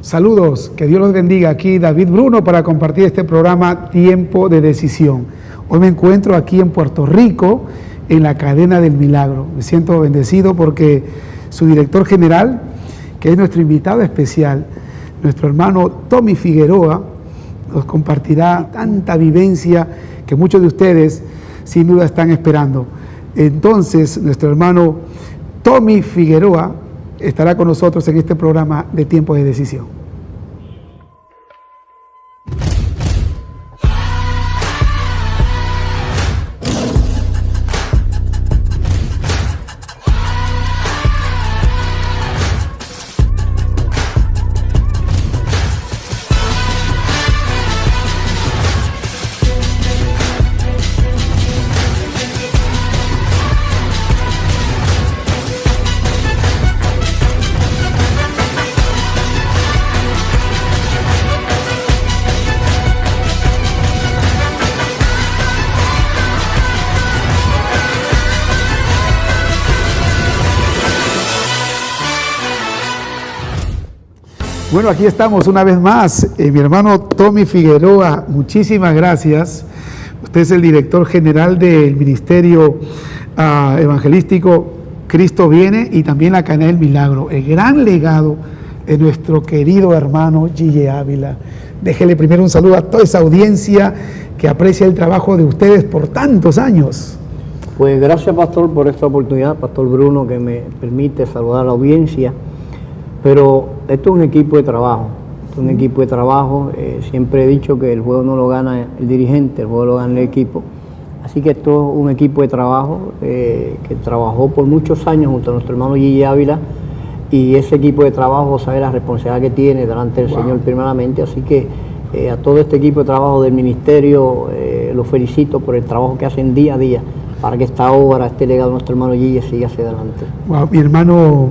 Saludos, que Dios los bendiga. Aquí David Bruno para compartir este programa Tiempo de Decisión. Hoy me encuentro aquí en Puerto Rico, en la Cadena del Milagro. Me siento bendecido porque su director general, que es nuestro invitado especial, nuestro hermano Tommy Figueroa, nos compartirá tanta vivencia que muchos de ustedes sin duda están esperando. Entonces, nuestro hermano Tommy Figueroa estará con nosotros en este programa de Tiempo de Decisión. Bueno, aquí estamos una vez más. Mi hermano Tommy Figueroa, muchísimas gracias. Usted es el director general del Ministerio Evangelístico Cristo Viene y también la Cadena del Milagro, el gran legado de nuestro querido hermano Gille Ávila. Déjele primero un saludo a toda esa audiencia que aprecia el trabajo de ustedes por tantos años. Pues gracias, pastor, por esta oportunidad, pastor Bruno, que me permite saludar a la audiencia. Pero esto es un equipo de trabajo, siempre he dicho que el juego no lo gana el dirigente, el juego lo gana el equipo. Así que esto es un equipo de trabajo que trabajó por muchos años junto a nuestro hermano Gille Ávila, y ese equipo de trabajo sabe la responsabilidad que tiene delante del Señor primeramente. Así que a todo este equipo de trabajo del ministerio los felicito por el trabajo que hacen día a día para que esta obra, este legado de nuestro hermano Gille siga hacia adelante. Wow, mi hermano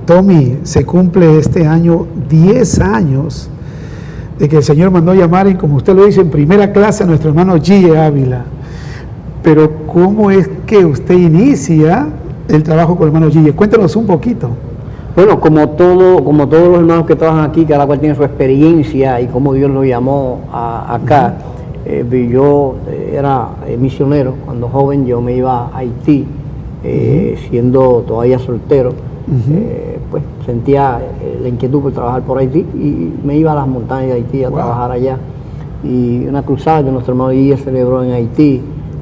Tommy, se cumple este año 10 años de que el Señor mandó llamar, y como usted lo dice, en primera clase a nuestro hermano Gille Ávila. Pero ¿cómo es que usted inicia el trabajo con el hermano Gille? Cuéntanos un poquito. Bueno, como todos los hermanos que trabajan aquí, cada cual tiene su experiencia y cómo Dios lo llamó acá. Yo era misionero cuando joven. Yo me iba a Haití, siendo todavía soltero. Pues sentía la inquietud por trabajar por Haití y me iba a las montañas de Haití a trabajar allá. Y una cruzada que nuestro hermano Gille celebró en Haití,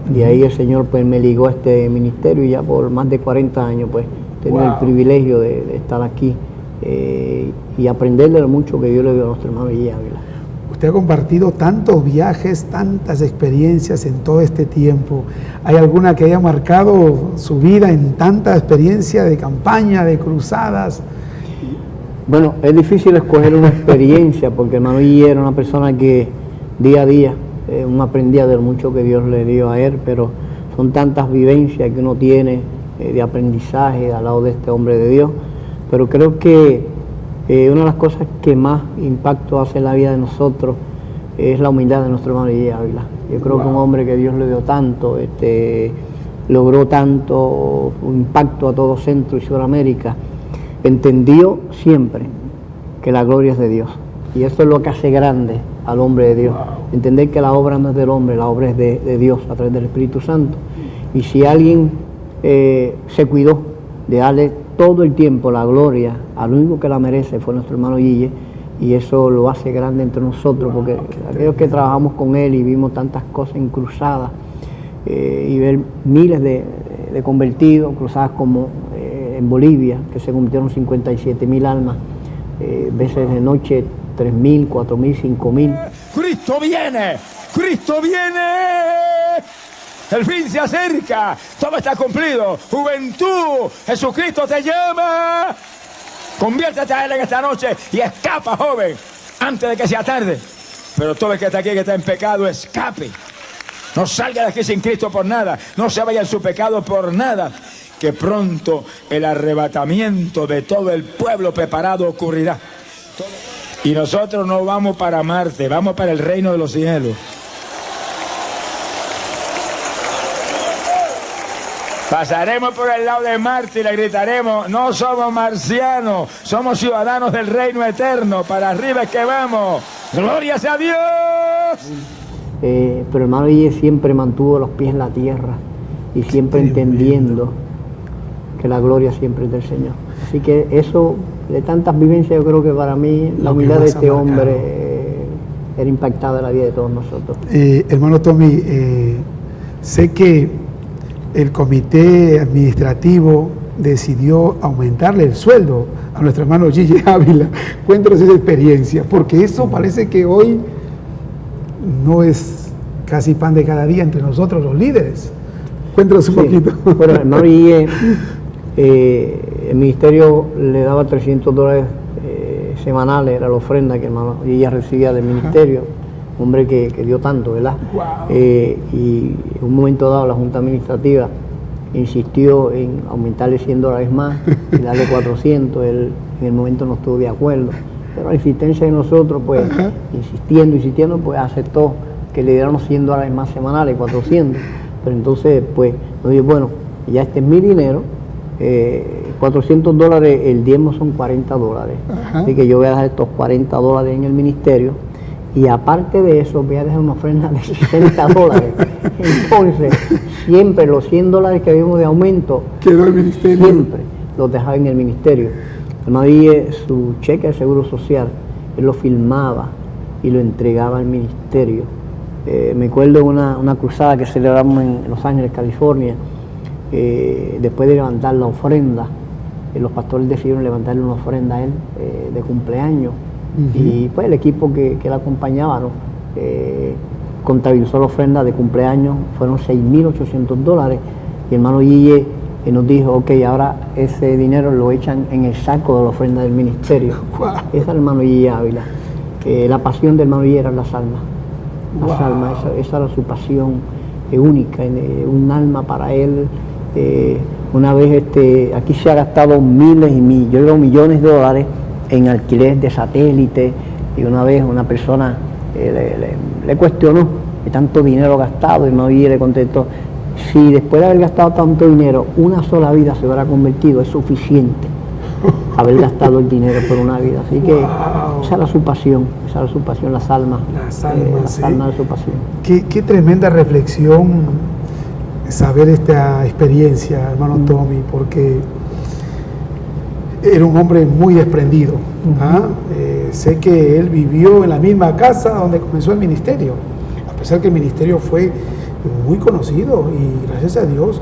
de ahí el Señor pues me ligó a este ministerio, y ya por más de 40 años pues he tenido el privilegio de estar aquí y aprender de lo mucho que Dios le dio a nuestro hermano Gille Ávila. Usted ha compartido tantos viajes, tantas experiencias en todo este tiempo. ¿Hay alguna que haya marcado su vida en tanta experiencia de campaña, de cruzadas? Bueno, es difícil escoger una experiencia porque hermano Gille era una persona que día a día uno aprendía de lo mucho que Dios le dio a él, pero son tantas vivencias que uno tiene de aprendizaje al lado de este hombre de Dios. Pero creo que una de las cosas que más impacto hace en la vida de nosotros es la humildad de nuestro hermano Gille Ávila. Yo creo que un hombre que Dios le dio tanto, logró tanto impacto a todo Centro y Sudamérica, entendió siempre que la gloria es de Dios. Y eso es lo que hace grande al hombre de Dios. Entender que la obra no es del hombre, la obra es de Dios a través del Espíritu Santo. Y si alguien se cuidó de darle todo el tiempo la gloria al único que la merece, fue nuestro hermano Gille, y eso lo hace grande entre nosotros, porque aquellos que trabajamos con él y vimos tantas cosas en cruzadas, y ver miles de convertidos, cruzadas como en Bolivia, que se convirtieron 57,000 almas, veces de noche 3,000, 4,000, 5,000. ¡Cristo viene! ¡Cristo viene! El fin se acerca, todo está cumplido. Juventud, Jesucristo te llama. Conviértete a Él en esta noche y escapa, joven, antes de que sea tarde. Pero todo el que está aquí, que está en pecado, escape. No salga de aquí sin Cristo por nada. No se vaya en su pecado por nada. Que pronto el arrebatamiento de todo el pueblo preparado ocurrirá. Y nosotros no vamos para Marte, vamos para el reino de los cielos. Pasaremos por el lado de Marte y le gritaremos: no somos marcianos, somos ciudadanos del reino eterno, para arriba es que vamos. ¡Gloria sea a Dios! Pero el hermano Guille siempre mantuvo los pies en la tierra y siempre entendiendo que la gloria siempre es del Señor. Así que eso, de tantas vivencias, yo creo que para mí la humildad de este hombre era impactada en la vida de todos nosotros. Hermano Tommy, sé que el comité administrativo decidió aumentarle el sueldo a nuestro hermano Gille Ávila. Cuéntanos esa experiencia, porque eso parece que hoy no es casi pan de cada día entre nosotros los líderes. Cuéntanos un poquito. Bueno, el hermano Guille, el ministerio le daba $300 semanales, era la ofrenda que el hermano Guille recibía del ministerio. Un hombre que dio tanto, ¿verdad? Wow. Y en un momento dado la Junta Administrativa insistió en aumentarle $100 más y darle 400. Él en el momento no estuvo de acuerdo, pero la insistencia de nosotros, pues, insistiendo, pues aceptó que le diéramos $100 más semanales, 400. Pero entonces, pues, nos dijo: bueno, ya este es mi dinero, $400, el diezmo son $40. Así que yo voy a dejar estos $40 en el ministerio, y aparte de eso voy a dejar una ofrenda de $60. Entonces, siempre los $100 que habíamos de aumento, quedó el ministerio. Siempre los dejaba en el ministerio. Además, su cheque de seguro social, él lo filmaba y lo entregaba al ministerio. Me acuerdo de una cruzada que celebramos en Los Ángeles, California. Después de levantar la ofrenda, los pastores decidieron levantarle una ofrenda a él de cumpleaños. Y pues el equipo que le acompañaba, ¿no? Contabilizó la ofrenda de cumpleaños, fueron $6.800, y el hermano Guille nos dijo: ok, ahora ese dinero lo echan en el saco de la ofrenda del ministerio. Wow. Esa es el hermano Guille Ávila. La pasión del hermano Guille eran las almas. Las Wow. almas, esa era su pasión única, un alma para él. Una vez aquí se ha gastado miles y millones, yo digo millones de dólares en alquiler de satélite, y una vez una persona le cuestionó de tanto dinero gastado, y el hermano Guille le contestó: si después de haber gastado tanto dinero una sola vida se hubiera convertido, es suficiente haber gastado el dinero por una vida. Así que esa era su pasión, las almas. Las almas, las almas de su pasión. Qué tremenda reflexión saber esta experiencia, hermano Tommy, porque era un hombre muy desprendido. Sé que él vivió en la misma casa donde comenzó el ministerio, a pesar que el ministerio fue muy conocido y, gracias a Dios,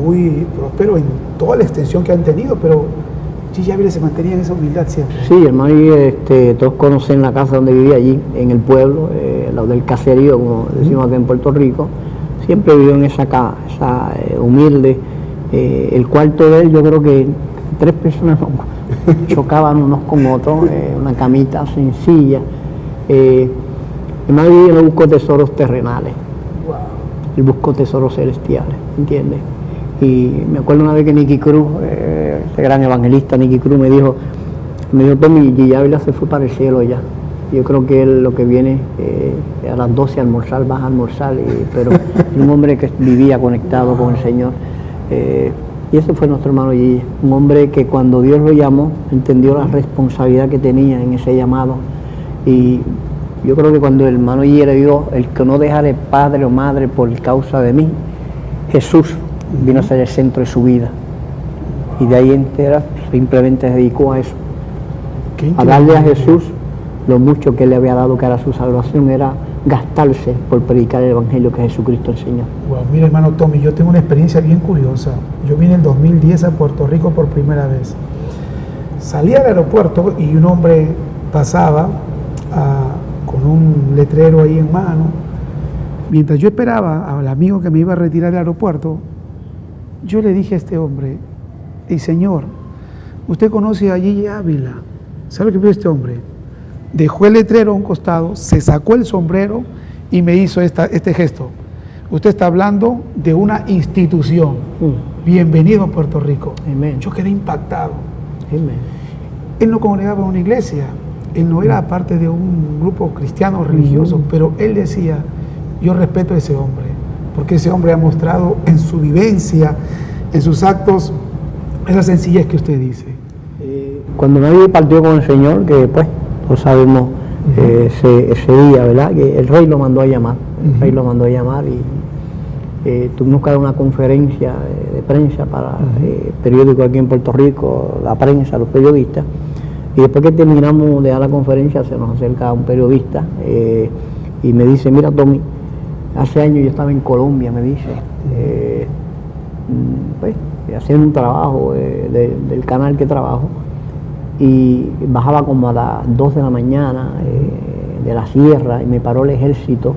muy próspero en toda la extensión que han tenido, pero Gille Ávila se mantenía en esa humildad siempre. Sí, hermano, todos conocen la casa donde vivía allí, en el pueblo, lo del caserío, como decimos aquí en Puerto Rico. Siempre vivió en esa casa, humilde. El cuarto de él, yo creo que 3 personas chocaban unos con otros, una camita sencilla. Hermano Guille no buscó tesoros terrenales, él buscó tesoros celestiales, ¿entiendes? Y me acuerdo una vez que Nicky Cruz, este gran evangelista Nicky Cruz, me dijo: Tommy, Gille Ávila se fue para el cielo ya. Yo creo que él lo que viene a las 12 a almorzar, vas a almorzar, pero es un hombre que vivía conectado con el Señor. Y ese fue nuestro hermano Gille, un hombre que cuando Dios lo llamó entendió la responsabilidad que tenía en ese llamado. Y yo creo que cuando el hermano Gille le dijo: el que no dejare padre o madre por causa de mí, Jesús vino a ser el centro de su vida. Y de ahí entera simplemente se dedicó a eso, a darle a Jesús lo mucho que él le había dado, que era su salvación, era gastarse por predicar el evangelio que Jesucristo enseñó. Wow, mira, hermano Tommy, yo tengo una experiencia bien curiosa. Yo vine en 2010 a Puerto Rico por primera vez. Salí al aeropuerto y un hombre pasaba con un letrero ahí en mano. Mientras yo esperaba al amigo que me iba a retirar del aeropuerto, yo le dije a este hombre: hey, señor, ¿usted conoce a Gille Ávila? ¿Sabe lo que vio este hombre? Dejó el letrero a un costado, se sacó el sombrero y me hizo este gesto. Usted está hablando de una institución. Bienvenido a Puerto Rico. Amén. Yo quedé impactado. Amén. Él no congregaba en una iglesia, él no era parte de un grupo cristiano religioso, pero él decía: yo respeto a ese hombre, porque ese hombre ha mostrado en su vivencia, en sus actos esa sencillez que usted dice. Cuando nadie partió con el Señor, que después, todos sabemos ese día, ¿verdad? Que el rey lo mandó a llamar, y tuvimos que dar una conferencia de prensa para el periódico aquí en Puerto Rico, la prensa, los periodistas, y después que terminamos de dar la conferencia se nos acerca un periodista y me dice, mira Tommy, hace años yo estaba en Colombia, me dice, pues haciendo un trabajo del canal que trabajo, y bajaba como a las 2 de la mañana de la sierra y me paró el ejército,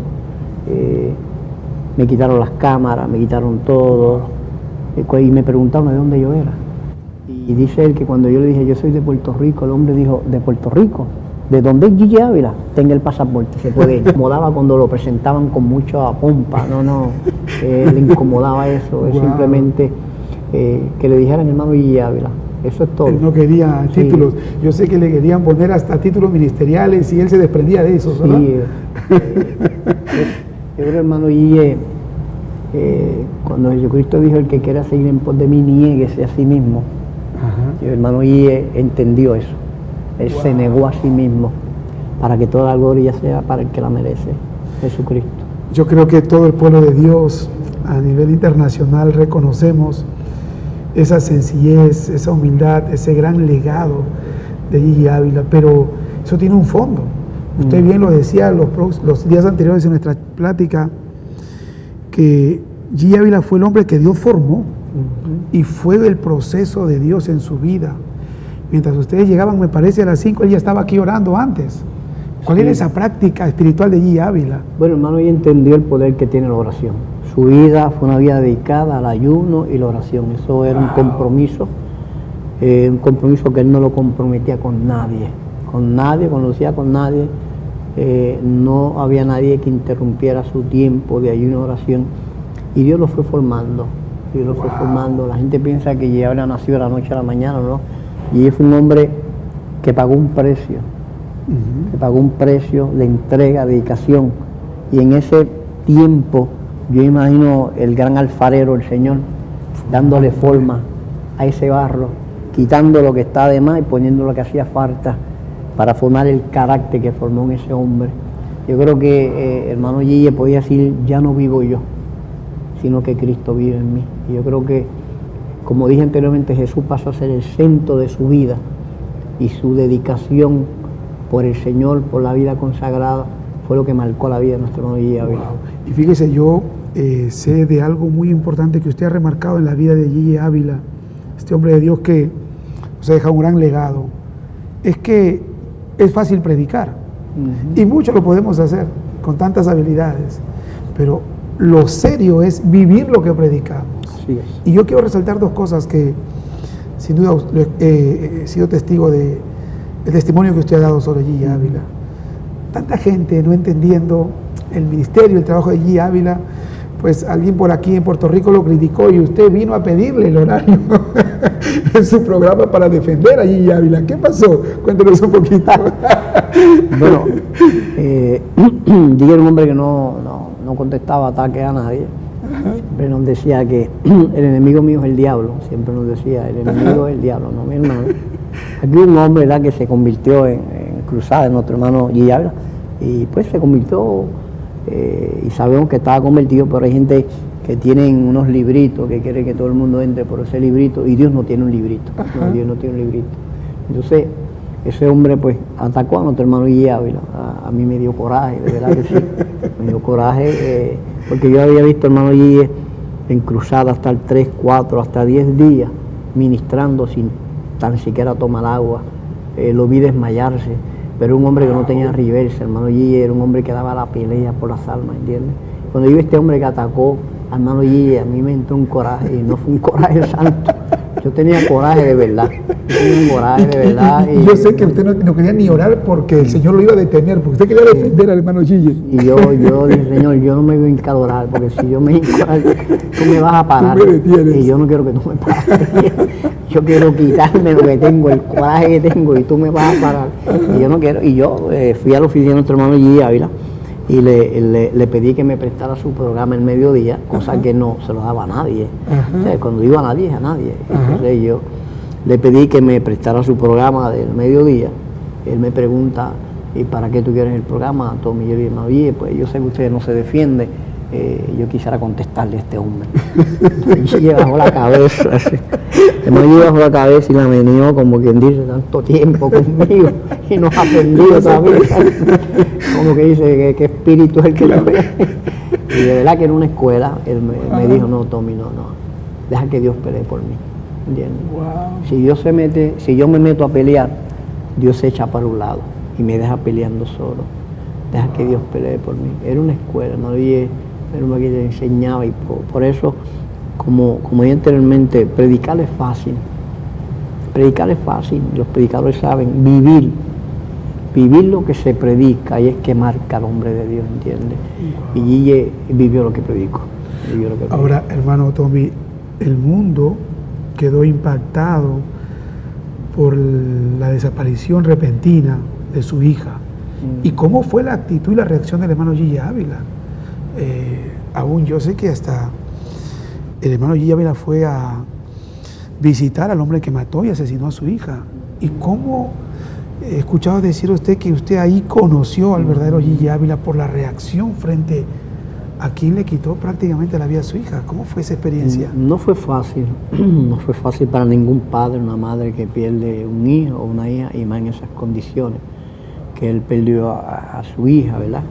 me quitaron las cámaras, me quitaron todo, y me preguntaron de dónde yo era. Y dice él que cuando yo le dije, yo soy de Puerto Rico, el hombre dijo, ¿de Puerto Rico? ¿De dónde es Gigi Ávila? Tenga el pasaporte, se puede ir. Incomodaba cuando lo presentaban con mucha pompa, le incomodaba eso, es simplemente que le dijeran hermano Gigi Ávila, eso es todo. Él no quería títulos, yo sé que le querían poner hasta títulos ministeriales y él se desprendía de eso, ¿verdad? Sí, yo creo hermano Gigi, cuando Jesucristo dijo, el que quiera seguir en pos de mí, niéguese a sí mismo. Y el hermano Gigi entendió eso. Él se negó a sí mismo para que toda la gloria sea para el que la merece, Jesucristo. Yo creo que todo el pueblo de Dios a nivel internacional reconocemos esa sencillez, esa humildad, ese gran legado de Gigi Ávila, pero eso tiene un fondo. Usted bien lo decía los días anteriores en nuestra plática, que Gigi Ávila fue el hombre que Dios formó y fue el proceso de Dios en su vida. Mientras ustedes llegaban, me parece, a las 5, él ya estaba aquí orando antes. ¿Cuál era esa práctica espiritual de Gigi Ávila? Bueno, hermano, ella entendió el poder que tiene la oración. Su vida fue una vida dedicada al ayuno y la oración. Eso era un compromiso que él no lo comprometía con nadie. Cuando decía con nadie, no había nadie que interrumpiera su tiempo de ayuno y oración. Y Dios lo fue formando. La gente piensa que Gigi Ávila nació de la noche a la mañana, ¿no? Y él fue un hombre que pagó un precio, de entrega, dedicación. Y en ese tiempo, yo imagino el gran alfarero, el Señor, dándole forma a ese barro, quitando lo que está de más y poniendo lo que hacía falta para formar el carácter que formó en ese hombre. Yo creo que hermano Gigi podía decir, ya no vivo yo, sino que Cristo vive en mí. Y yo creo que, como dije anteriormente, Jesús pasó a ser el centro de su vida y su dedicación por el Señor, por la vida consagrada, fue lo que marcó la vida de nuestro hermano Gigi Ávila. Y fíjese, yo sé de algo muy importante que usted ha remarcado en la vida de Gigi Ávila, este hombre de Dios que nos ha dejado un gran legado, es que es fácil predicar, y mucho lo podemos hacer con tantas habilidades, pero lo serio es vivir lo que predicamos. Y yo quiero resaltar dos cosas que sin duda he sido testigo del testimonio que usted ha dado sobre Gigi Ávila. Tanta gente no entendiendo el ministerio, el trabajo de Gigi Ávila, pues alguien por aquí en Puerto Rico lo criticó y usted vino a pedirle el horario en su programa para defender a Gigi Ávila. ¿Qué pasó? Cuéntenos un poquito. Bueno, Gigi era un hombre que no contestaba ataques a nadie. Siempre nos decía que el enemigo mío es el diablo. Siempre nos decía, el enemigo es el diablo, no mi hermano. Aquí un hombre, ¿verdad?, que se convirtió en cruzada de nuestro hermano Gigi Ávila, y pues se convirtió, y sabemos que estaba convertido, pero hay gente que tienen unos libritos que quiere que todo el mundo entre por ese librito, y Dios no tiene un librito. No, Dios no tiene un librito. Entonces ese hombre pues atacó a nuestro hermano Gigi Ávila. A mí me dio coraje, de verdad que sí, me dio coraje, porque yo había visto hermano Gigi en cruzada hasta el 3, 4, hasta 10 días ministrando sin tan siquiera tomar agua. Lo vi desmayarse, pero un hombre que no tenía reversa. Hermano Gigi era un hombre que daba la pelea por las almas, ¿entiendes? Cuando yo vi este hombre que atacó al hermano Gigi, a mí me entró un coraje, y no fue un coraje santo. Yo tenía coraje de verdad. Y yo sé que usted no quería ni orar porque el Señor lo iba a detener, porque usted quería defender al hermano Gigi. Y yo dije, Señor, yo no me voy a hincar a orar, porque si yo me hinco a orar, tú me vas a parar. Y yo no quiero que tú me pares. Yo quiero quitarme lo que tengo, el coraje que tengo, y tú me vas a parar. Y yo no quiero. Y yo fui a la oficina de nuestro hermano Gigi Ávila, y le pedí que me prestara su programa el mediodía, cosa que no se lo daba a nadie. O sea, cuando digo a nadie, es a nadie. Entonces yo le pedí que me prestara su programa del mediodía. Él me pregunta, ¿y para qué tú quieres el programa, Tommy? Yo le dije, oye, pues yo sé que usted no se defiende, yo quisiera contestarle a este hombre. Entonces bajó la cabeza, así. Hermano, bajó la cabeza y la meneó, como quien dice, tanto tiempo conmigo y no ha aprendido todavía. Como que dice, ¿qué espíritu es el que lo ve? Y de verdad que en una escuela, él me dijo, no, Tommy, no, deja que Dios pelee por mí. ¿Entiendes? Wow. Si yo me meto a pelear, Dios se echa para un lado y me deja peleando solo. Deja que Dios pelee por mí. Era una escuela, no había uno que te enseñaba, y por eso, como dije anteriormente, predicar es fácil. Predicar es fácil, los predicadores saben vivir lo que se predica, y es que marca al hombre de Dios, ¿entiendes? Y Guille vivió lo que predicó. Ahora, hermano Tommy, el mundo quedó impactado por la desaparición repentina de su hija. ¿Y cómo fue la actitud y la reacción del hermano Guille Ávila? Aún yo sé que hasta el hermano Guille Ávila fue a visitar al hombre que mató y asesinó a su hija. ¿Y cómo he escuchado decir a usted que usted ahí conoció al verdadero Guille Ávila por la reacción frente a quien le quitó prácticamente la vida a su hija? ¿Cómo fue esa experiencia? No fue fácil, no fue fácil para ningún padre, una madre que pierde un hijo o una hija, y más en esas condiciones, que él perdió a su hija, ¿verdad?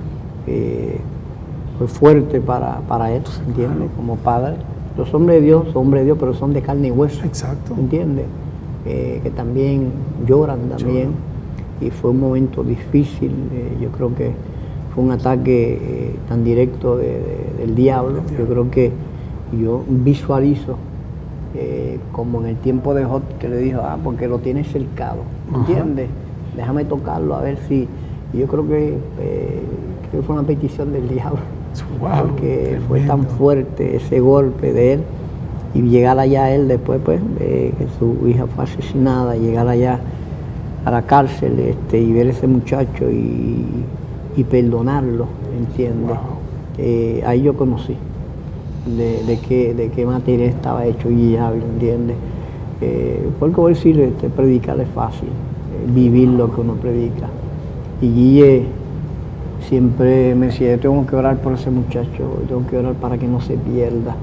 Fue fuerte para él, ¿entiendes? Como padre. Los hombres de Dios, pero son de carne y hueso. Exacto. ¿Entiendes? Que también lloran también. Y fue un momento difícil. Yo creo que fue un ataque tan directo del diablo. Yo creo que yo visualizo como en el tiempo de Job, que le dijo, porque lo tienes cercado, ¿entiendes? Déjame tocarlo a ver si... Y yo creo que fue una petición del diablo. Wow, porque fue tan fuerte ese golpe de él, y llegar allá él después, pues, que su hija fue asesinada, llegar allá a la cárcel y ver a ese muchacho y perdonarlo, ¿entiendes? Wow. Ahí yo conocí de qué material estaba hecho Guille Ávila, ¿entiendes? Porque voy a decir, predicar es fácil, vivir lo que uno predica. Y Guille siempre me decía, yo tengo que orar por ese muchacho, tengo que orar para que no se pierda,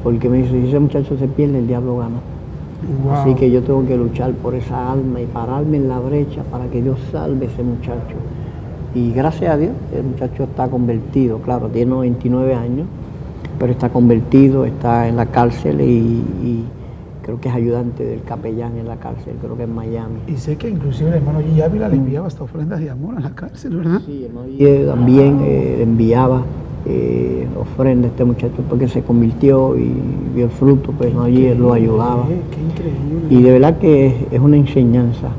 porque me dice, si ese muchacho se pierde, el diablo gana. Wow. Así que yo tengo que luchar por esa alma y pararme en la brecha para que Dios salve a ese muchacho. Y gracias a Dios, el muchacho está convertido, claro, tiene 99 años, pero está convertido, está en la cárcel y creo que es ayudante del capellán en la cárcel, creo que en Miami. Y sé que inclusive el hermano Guille Ávila le enviaba hasta ofrendas de amor a la cárcel, ¿verdad? Sí, el hermano Guille también enviaba ofrendas a este muchacho porque se convirtió y vio el fruto, pues el hermano Guille lo ayudaba. Qué increíble. Y de verdad que es una enseñanza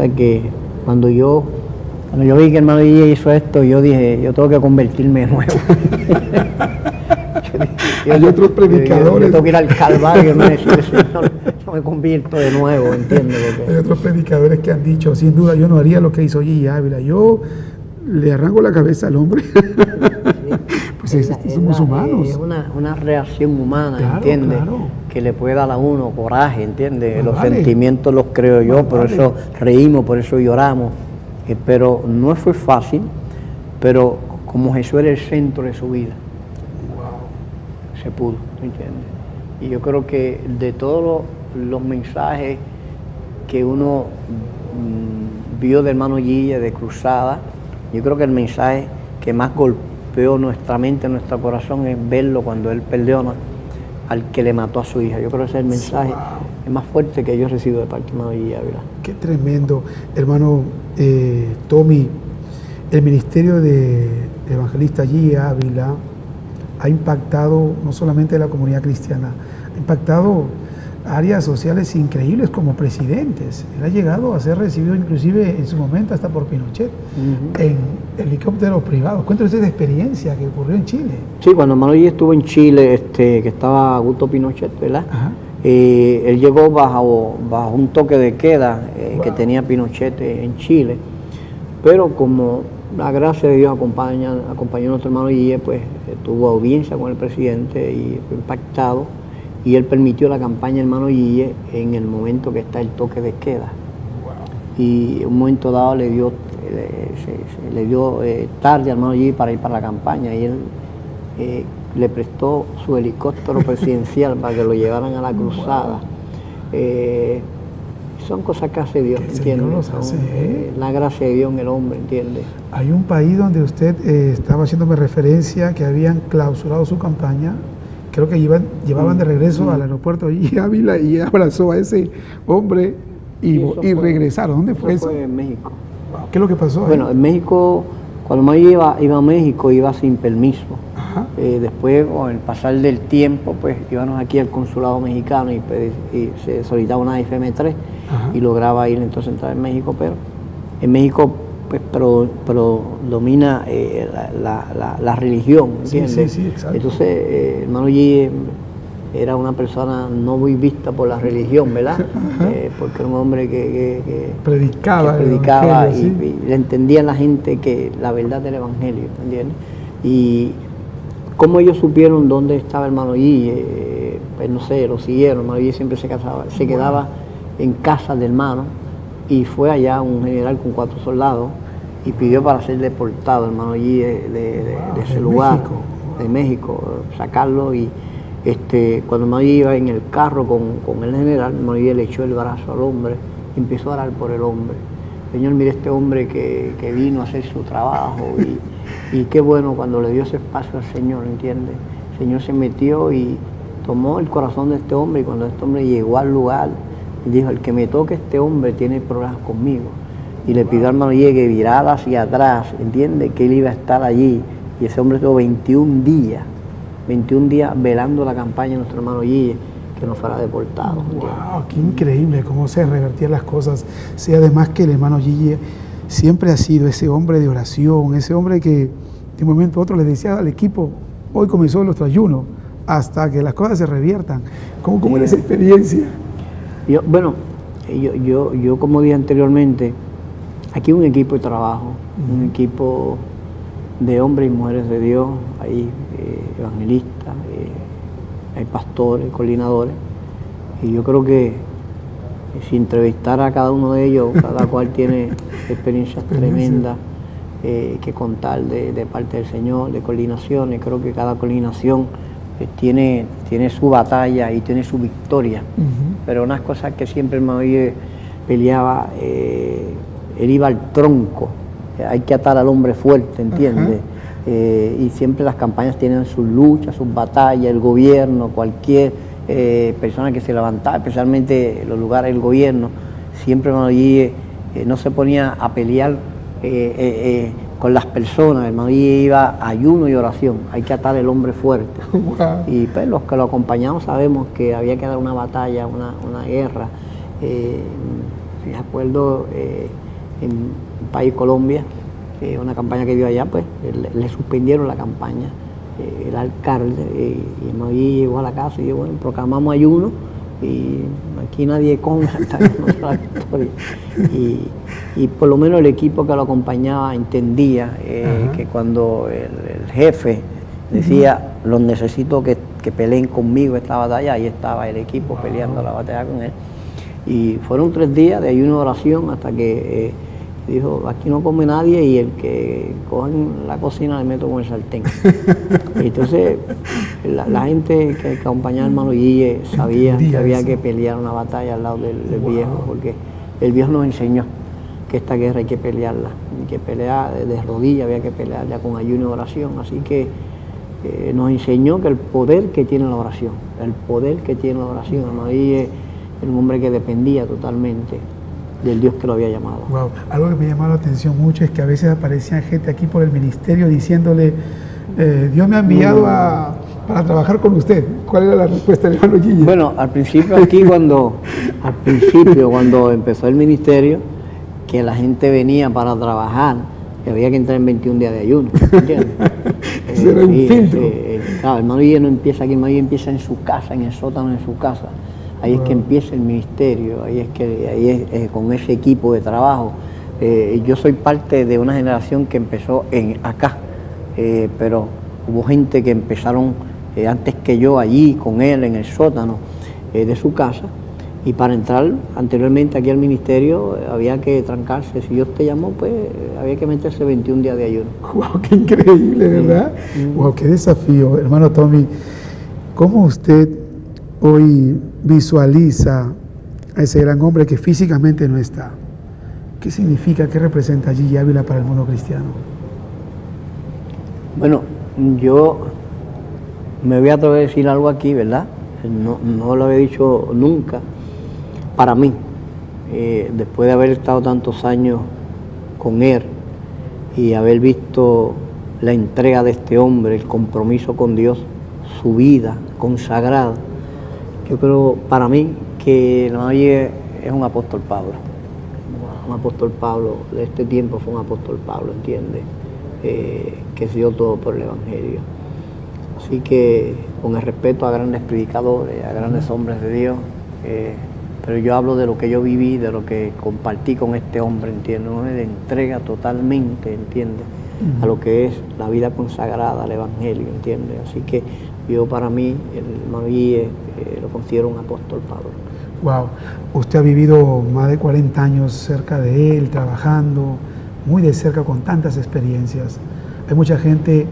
que cuando yo vi que el hermano Guille hizo esto, yo dije, yo tengo que convertirme de nuevo. Hay otros predicadores. Yo tengo que ir al Calvario, no decirle, Señor, yo me convierto de nuevo, ¿entiendes? Hay otros predicadores que han dicho, sin duda, yo no haría lo que hizo Guille Ávila, yo le arranco la cabeza al hombre. Pues somos humanos. Es una reacción humana, Claro, ¿entiendes? claro. Que le puede dar a uno coraje, ¿entiendes? Más Los vale. sentimientos los creo yo, Más por vale. eso reímos, por eso lloramos. Pero no fue fácil, pero como Jesús era el centro de su vida, se pudo, ¿entiendes? Y yo creo que de todos los mensajes que uno vio del hermano Guille, de Cruzada, yo creo que el mensaje que más golpeó nuestra mente, nuestro corazón, es verlo cuando él perdona al que le mató a su hija. Yo creo que ese es el mensaje más fuerte que yo recibo de parte de hermano Guille Ávila. Qué tremendo. Hermano Tommy, el ministerio de evangelista Guille Ávila ha impactado no solamente a la comunidad cristiana, ha impactado áreas sociales increíbles como presidentes. Él ha llegado a ser recibido inclusive en su momento hasta por Pinochet, en helicópteros privados. Cuéntame usted de experiencia que ocurrió en Chile. Sí, cuando hermano Guille estuvo en Chile, que estaba Augusto Pinochet, ¿verdad? Ajá. Él llegó bajo un toque de queda que tenía Pinochet en Chile, pero como la gracia de Dios acompañó a nuestro hermano Guille, pues tuvo audiencia con el presidente y fue impactado, y él permitió la campaña hermano Guille en el momento que está el toque de queda. Y en un momento dado le dio tarde al hermano Guille para ir para la campaña, y él le prestó su helicóptero presidencial para que lo llevaran a la cruzada. Son cosas que hace Dios, ¿entiendes? La gracia de Dios en el hombre, ¿entiendes? Hay un país donde usted estaba haciéndome referencia que habían clausurado su campaña, creo que llevaban de regreso al aeropuerto y Ávila, y abrazó a ese hombre y regresaron. ¿Dónde fue eso? Fue en México. ¿Qué es lo que pasó ahí? Bueno, en México, cuando Mayo iba a México, iba sin permiso. Después, con el pasar del tiempo, pues íbamos aquí al consulado mexicano y se solicitaba una FM3 y lograba ir entonces entrar en México, pero en México pues predomina la religión, ¿entiendes? Sí, exacto. Entonces, hermano G era una persona no muy vista por la religión, ¿verdad? Porque era un hombre que predicaba y le entendía a la gente que la verdad del evangelio, ¿entiendes? Y cómo ellos supieron dónde estaba hermano Guille, pues no sé, lo siguieron. Hermano Guille siempre se quedaba en casa del hermano, y fue allá un general con 4 soldados y pidió para ser deportado hermano Guille de ese lugar, de México, sacarlo. Y cuando hermano Guille iba en el carro con el general, hermano Guille le echó el brazo al hombre y empezó a orar por el hombre. Señor, mire este hombre que vino a hacer su trabajo, y qué bueno cuando le dio ese espacio al Señor, ¿entiendes? El Señor se metió y tomó el corazón de este hombre, y cuando este hombre llegó al lugar, dijo: el que me toque este hombre tiene problemas conmigo. Y le pidió al hermano Guille que virara hacia atrás, ¿entiendes? Que él iba a estar allí. Y ese hombre estuvo 21 días velando la campaña de nuestro hermano Guille, que no fuera deportado. ¡Wow! ¡Qué increíble cómo se revertían las cosas! Sí, además que el hermano Guille siempre ha sido ese hombre de oración, ese hombre que de un momento a otro le decía al equipo: hoy comenzó nuestro ayuno, hasta que las cosas se reviertan. ¿Cómo era esa experiencia? Yo como dije anteriormente, aquí hay un equipo de trabajo, un equipo de hombres y mujeres de Dios, hay evangelistas, hay pastores, coordinadores, y yo creo que si entrevistara a cada uno de ellos, cada cual tiene experiencias tremendas que contar de parte del Señor, de coordinaciones. Creo que cada coordinación tiene su batalla y tiene su victoria, pero unas cosas que siempre el hermano Guille peleaba, él iba al tronco. Hay que atar al hombre fuerte, ¿entiendes? Y siempre las campañas tienen sus luchas, sus batallas, el gobierno, cualquier persona que se levantaba, especialmente los lugares del gobierno, siempre hermano Guille no se ponía a pelear con las personas. Hermano Guille iba a ayuno y oración, hay que atar al hombre fuerte. Wow. Y pues los que lo acompañamos sabemos que había que dar una batalla, una guerra. Me acuerdo en un país, Colombia, una campaña que dio allá, pues le suspendieron la campaña. El alcalde y hermano Guille llegó a la casa y dijo: bueno, proclamamos ayuno y aquí nadie come hasta que no sea la victoria. Y por lo menos el equipo que lo acompañaba entendía que cuando el jefe decía: los necesito que peleen conmigo esta batalla, ahí estaba el equipo peleando la batalla con él. Y fueron 3 días de ayuno y oración hasta que dijo: aquí no come nadie, y el que cogen la cocina le meto con el sartén. Y entonces la gente que acompañaba al hermano Guille sabía que había que pelear una batalla al lado del viejo, porque el viejo nos enseñó que esta guerra hay que pelearla, hay que pelear de rodillas, había que pelearla con ayuno y oración. Así que nos enseñó que el poder que tiene la oración, hermano Guille era un hombre que dependía totalmente del Dios que lo había llamado. Wow. Algo que me llamó la atención mucho es que a veces aparecía gente aquí por el ministerio diciéndole: Dios me ha enviado para trabajar con usted. ¿Cuál era la respuesta del hermano Guille? Bueno, al principio aquí cuando empezó el ministerio, que la gente venía para trabajar, que había que entrar en 21 días de ayuno, ¿entiendes? Ese era un filtro. Claro, el hermano Guille no empieza aquí, el hermano Guille empieza en su casa, en el sótano de su casa. Ahí es que empieza el ministerio, ahí es con ese equipo de trabajo. Yo soy parte de una generación que empezó acá, pero hubo gente que empezaron antes que yo allí con él en el sótano de su casa, y para entrar anteriormente aquí al ministerio había que trancarse. Si Dios te llamó, pues había que meterse 21 días de ayuno. ¡Wow! ¡Qué increíble!, ¿verdad? ¡Wow! ¡Qué desafío! Hermano Tommy, ¿cómo usted hoy visualiza a ese gran hombre que físicamente no está? ¿Qué significa, qué representa Gigi Ávila para el mundo cristiano? Bueno, yo me voy a atrever a decir algo aquí, ¿verdad? No lo había dicho nunca. Para mí, después de haber estado tantos años con él y haber visto la entrega de este hombre, el compromiso con Dios, su vida consagrada, yo creo para mí que el hermano Gigi es un apóstol Pablo. Un apóstol Pablo de este tiempo fue un apóstol Pablo, ¿entiendes? Que se dio todo por el Evangelio. Así que con el respeto a grandes predicadores, a grandes hombres de Dios, pero yo hablo de lo que yo viví, de lo que compartí con este hombre, ¿entiendes? De entrega totalmente, ¿entiendes? A lo que es la vida consagrada al Evangelio, ¿entiendes? Así que yo para mí, el hermano Gigi lo considero un apóstol Pablo. Wow, usted ha vivido más de 40 años cerca de él, trabajando muy de cerca con tantas experiencias. Hay mucha gente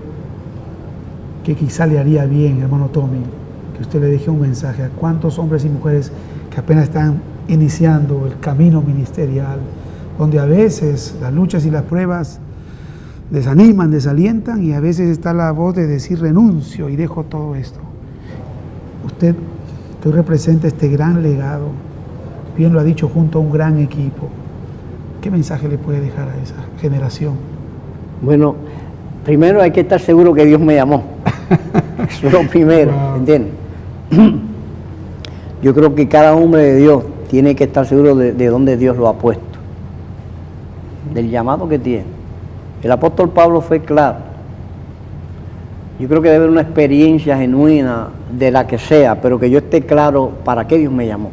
que quizá le haría bien, hermano Tommy, que usted le deje un mensaje a cuántos hombres y mujeres que apenas están iniciando el camino ministerial, donde a veces las luchas y las pruebas desaniman, desalientan, y a veces está la voz de decir renuncio y dejo todo esto. Usted que hoy representa este gran legado, bien lo ha dicho, junto a un gran equipo, ¿qué mensaje le puede dejar a esa generación? Bueno, primero hay que estar seguro que Dios me llamó. Eso es lo primero, wow. ¿Entiendes? Yo creo que cada hombre de Dios tiene que estar seguro de dónde Dios lo ha puesto, del llamado que tiene. El apóstol Pablo fue claro. Yo creo que debe haber una experiencia genuina de la que sea, pero que yo esté claro para qué Dios me llamó.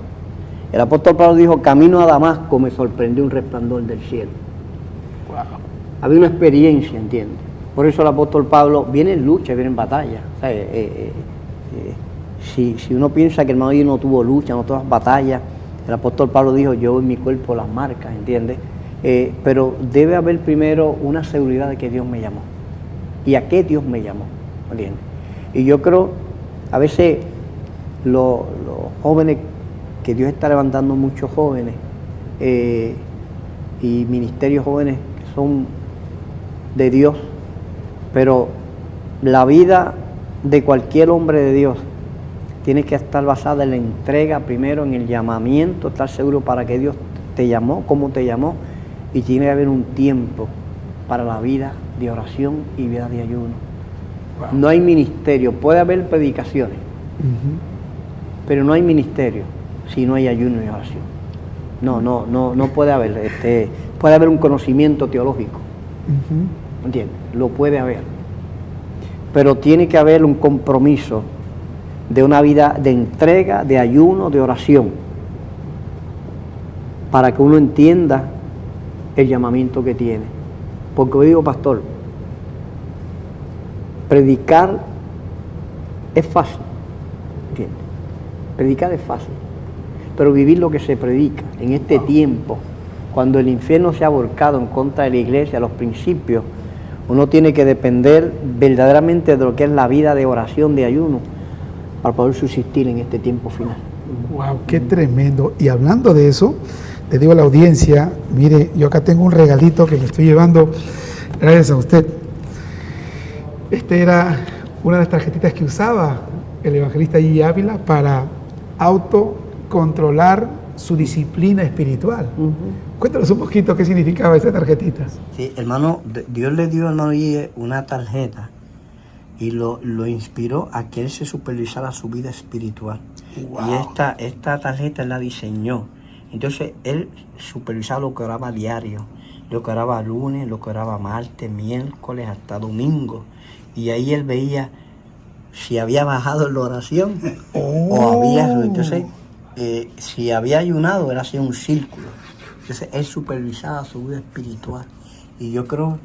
El apóstol Pablo dijo, camino a Damasco me sorprendió un resplandor del cielo. Wow. Había una experiencia, ¿entiendes? Por eso el apóstol Pablo viene en lucha, viene en batalla. O sea, si uno piensa que el hermano Gigi no tuvo lucha, no tuvo batalla, el apóstol Pablo dijo, yo en mi cuerpo las marcas, ¿entiendes? Pero debe haber primero una seguridad de que Dios me llamó. ¿Y a qué Dios me llamó? ¿Entiendes? Y yo creo, a veces los jóvenes, que Dios está levantando muchos jóvenes y ministerios jóvenes que son de Dios, pero la vida de cualquier hombre de Dios tiene que estar basada en la entrega primero, en el llamamiento, estar seguro para que Dios te llamó, cómo te llamó, y tiene que haber un tiempo para la vida de oración y vida de ayuno. Wow. No hay ministerio, puede haber predicaciones, pero no hay ministerio si no hay ayuno y oración. No puede haber, puede haber un conocimiento teológico, ¿entiendes? Lo puede haber, pero tiene que haber un compromiso de una vida de entrega, de ayuno, de oración, para que uno entienda el llamamiento que tiene. Porque hoy digo, pastor, predicar es fácil, ¿entiendes? Predicar es fácil, pero vivir lo que se predica en este tiempo, cuando el infierno se ha volcado en contra de la iglesia, los principios, uno tiene que depender verdaderamente de lo que es la vida de oración, de ayuno, para poder subsistir en este tiempo final. ¡Wow! ¡Qué tremendo! Y hablando de eso, le digo a la audiencia, mire, yo acá tengo un regalito que me estoy llevando gracias a usted. Era una de las tarjetitas que usaba el evangelista Gigi Ávila para autocontrolar su disciplina espiritual. Cuéntanos un poquito qué significaba esa tarjetita. Sí, hermano, Dios le dio al hermano Gigi una tarjeta y lo inspiró a que él se supervisara su vida espiritual. Wow. Y esta tarjeta él la diseñó. Entonces él supervisaba lo que oraba diario, lo que oraba lunes, lo que oraba martes, miércoles, hasta domingo. Y ahí él veía si había bajado en la oración o había... Entonces, si había ayunado, él hacía un círculo. Entonces él supervisaba su vida espiritual. Y yo creo,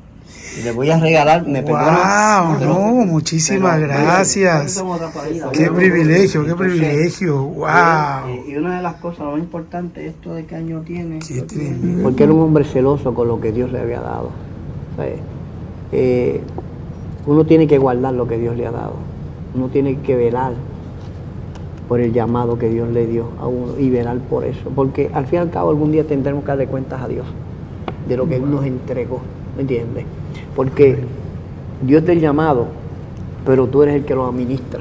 y le voy a regalar, me perdona. ¡Wow! No, muchísimas gracias. Qué privilegio, qué privilegio. ¡Wow! Y una de las cosas, lo más importante, esto de qué año tiene. Qué tremendo. Porque era un hombre celoso con lo que Dios le había dado. O sea, uno tiene que guardar lo que Dios le ha dado. Uno tiene que velar por el llamado que Dios le dio a uno y velar por eso. Porque al fin y al cabo algún día tendremos que darle cuentas a Dios de lo que Él nos entregó. ¿Me entiendes? Porque Dios te ha llamado, pero tú eres el que lo administra.